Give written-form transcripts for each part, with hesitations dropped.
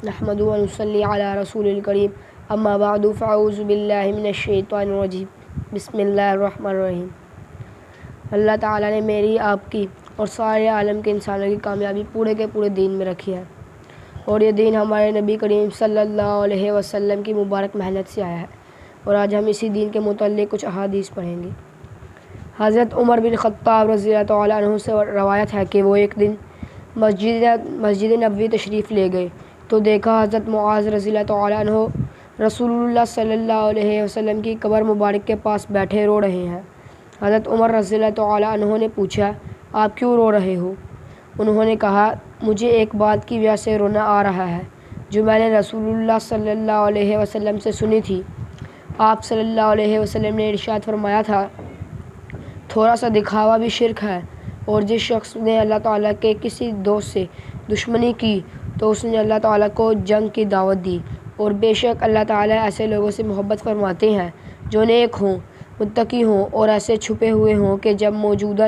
نحمد و نصلی علی رسول الکریم اما بعد فاعوذ باللہ من الشیطان الرجیم بسم اللہ الرحمن الرحیم۔ اللہ تعالیٰ نے میری، آپ کی اور سارے عالم کے انسانوں کی کامیابی پورے کے پورے دین میں رکھی ہے، اور یہ دین ہمارے نبی کریم صلی اللہ علیہ وسلم کی مبارک محنت سے آیا ہے، اور آج ہم اسی دین کے متعلق کچھ احادیث پڑھیں گے۔ حضرت عمر بن خطاب رضی اللہ تعالیٰ عنہ سے روایت ہے کہ وہ ایک دن مسجد نبوی تشریف لے گئے تو دیکھا حضرت معاذ رضی اللہ تعالیٰ عنہ رسول اللہ صلی اللہ علیہ وسلم کی قبر مبارک کے پاس بیٹھے رو رہے ہیں۔ حضرت عمر رضی اللہ تعالیٰ عنہ نے پوچھا، آپ کیوں رو رہے ہو؟ انہوں نے کہا، مجھے ایک بات کی وجہ سے رونا آ رہا ہے جو میں نے رسول اللہ صلی اللہ علیہ وسلم سے سنی تھی۔ آپ صلی اللہ علیہ وسلم نے ارشاد فرمایا تھا، تھوڑا سا دکھاوا بھی شرک ہے، اور جس شخص نے اللہ تعالیٰ کے کسی دوست سے دشمنی کی تو اس نے اللہ تعالیٰ کو جنگ کی دعوت دی، اور بے شک اللہ تعالیٰ ایسے لوگوں سے محبت فرماتے ہیں جو نیک ہوں، متقی ہوں اور ایسے چھپے ہوئے ہوں کہ جب موجود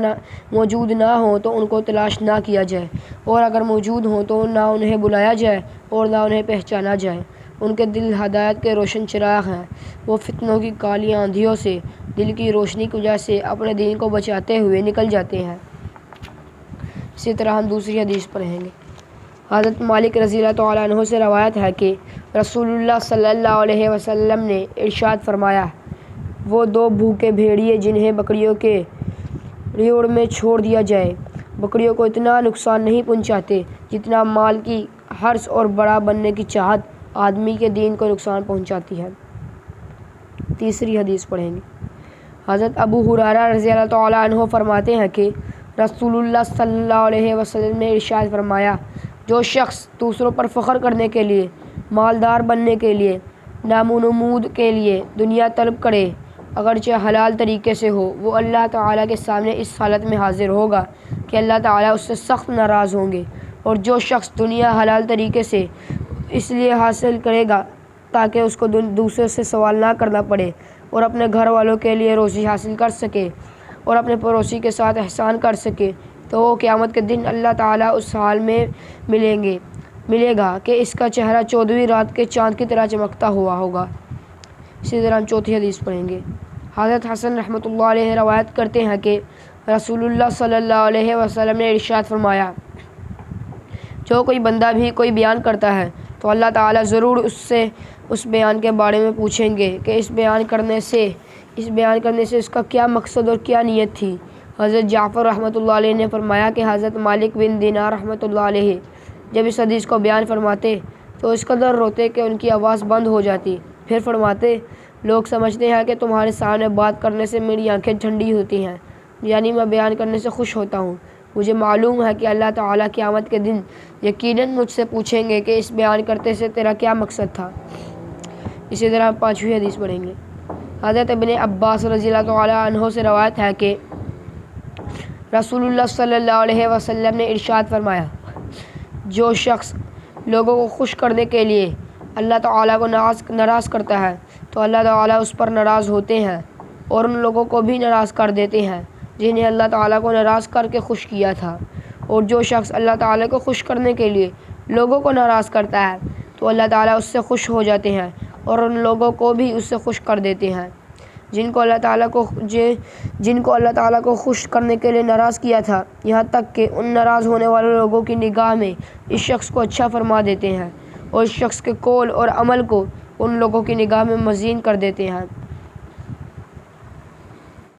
نہ ہوں تو ان کو تلاش نہ کیا جائے، اور اگر موجود ہوں تو نہ انہیں بلایا جائے اور نہ انہیں پہچانا جائے۔ ان کے دل ہدایت کے روشن چراغ ہیں، وہ فتنوں کی کالی آندھیوں سے دل کی روشنی کی وجہ سے اپنے دین کو بچاتے ہوئے نکل جاتے ہیں۔ اسی طرح ہم دوسری حدیث پڑھیں گے۔ حضرت مالک رضی اللہ تعالیٰ عنہ سے روایت ہے کہ رسول اللہ صلی اللہ علیہ وسلم نے ارشاد فرمایا، وہ دو بھوکے بھیڑیے جنہیں بکریوں کے ریوڑ میں چھوڑ دیا جائے، بکریوں کو اتنا نقصان نہیں پہنچاتے جتنا مال کی حرص اور بڑا بننے کی چاہت آدمی کے دین کو نقصان پہنچاتی ہے۔ تیسری حدیث پڑھیں گے۔ حضرت ابو ہریرہ رضی اللہ تعالیٰ عنہ فرماتے ہیں کہ رسول اللہ صلی اللہ علیہ وسلم نے ارشاد فرمایا، جو شخص دوسروں پر فخر کرنے کے لیے، مالدار بننے کے لیے، نام و نمود کے لیے دنیا طلب کرے اگرچہ حلال طریقے سے ہو، وہ اللہ تعالیٰ کے سامنے اس حالت میں حاضر ہوگا کہ اللہ تعالیٰ اس سے سخت ناراض ہوں گے۔ اور جو شخص دنیا حلال طریقے سے اس لیے حاصل کرے گا تاکہ اس کو دوسرے سے سوال نہ کرنا پڑے اور اپنے گھر والوں کے لیے روزی حاصل کر سکے اور اپنے پڑوسی کے ساتھ احسان کر سکے، تو وہ قیامت کے دن اللہ تعالیٰ اس حال میں ملے گا کہ اس کا چہرہ 14ویں رات کے چاند کی طرح چمکتا ہوا ہوگا۔ اسی طرح ہم چوتھی حدیث پڑھیں گے۔ حضرت حسن رحمۃ اللہ علیہ روایت کرتے ہیں کہ رسول اللہ صلی اللہ علیہ وسلم نے ارشاد فرمایا، جو کوئی بندہ بھی کوئی بیان کرتا ہے تو اللہ تعالیٰ ضرور اس سے اس بیان کے بارے میں پوچھیں گے کہ اس بیان کرنے سے اس کا کیا مقصد اور کیا نیت تھی۔ حضرت جعفر رحمۃ اللہ علیہ نے فرمایا کہ حضرت مالک بن دینار رحمۃ اللہ علیہ جب اس حدیث کو بیان فرماتے تو اس قدر روتے کہ ان کی آواز بند ہو جاتی، پھر فرماتے، لوگ سمجھتے ہیں کہ تمہارے سامنے بات کرنے سے میری آنکھیں ٹھنڈی ہوتی ہیں، یعنی میں بیان کرنے سے خوش ہوتا ہوں۔ مجھے معلوم ہے کہ اللہ تعالیٰ قیامت کے دن یقیناً مجھ سے پوچھیں گے کہ اس بیان کرتے سے تیرا کیا مقصد تھا۔ اسی طرح ہم پانچویں حدیث پڑھیں گے۔ حضرت ابن عباس رضی اللہ تعالیٰ عنہ سے روایت ہے کہ رسول اللہ صلی اللہ علیہ وسلم نے ارشاد فرمایا، جو شخص لوگوں کو خوش کرنے کے لیے اللہ تعالیٰ کو ناراض کرتا ہے تو اللہ تعالیٰ اس پر ناراض ہوتے ہیں اور ان لوگوں کو بھی ناراض کر دیتے ہیں جنہیں اللہ تعالیٰ کو ناراض کر کے خوش کیا تھا، اور جو شخص اللہ تعالیٰ کو خوش کرنے کے لیے لوگوں کو ناراض کرتا ہے تو اللہ تعالیٰ اس سے خوش ہو جاتے ہیں اور ان لوگوں کو بھی اس سے خوش کر دیتے ہیں جن کو اللہ تعالیٰ کو خوش کرنے کے لیے ناراض کیا تھا، یہاں تک کہ ان ناراض ہونے والے لوگوں کی نگاہ میں اس شخص کو اچھا فرما دیتے ہیں اور اس شخص کے قول اور عمل کو ان لوگوں کی نگاہ میں مزین کر دیتے ہیں۔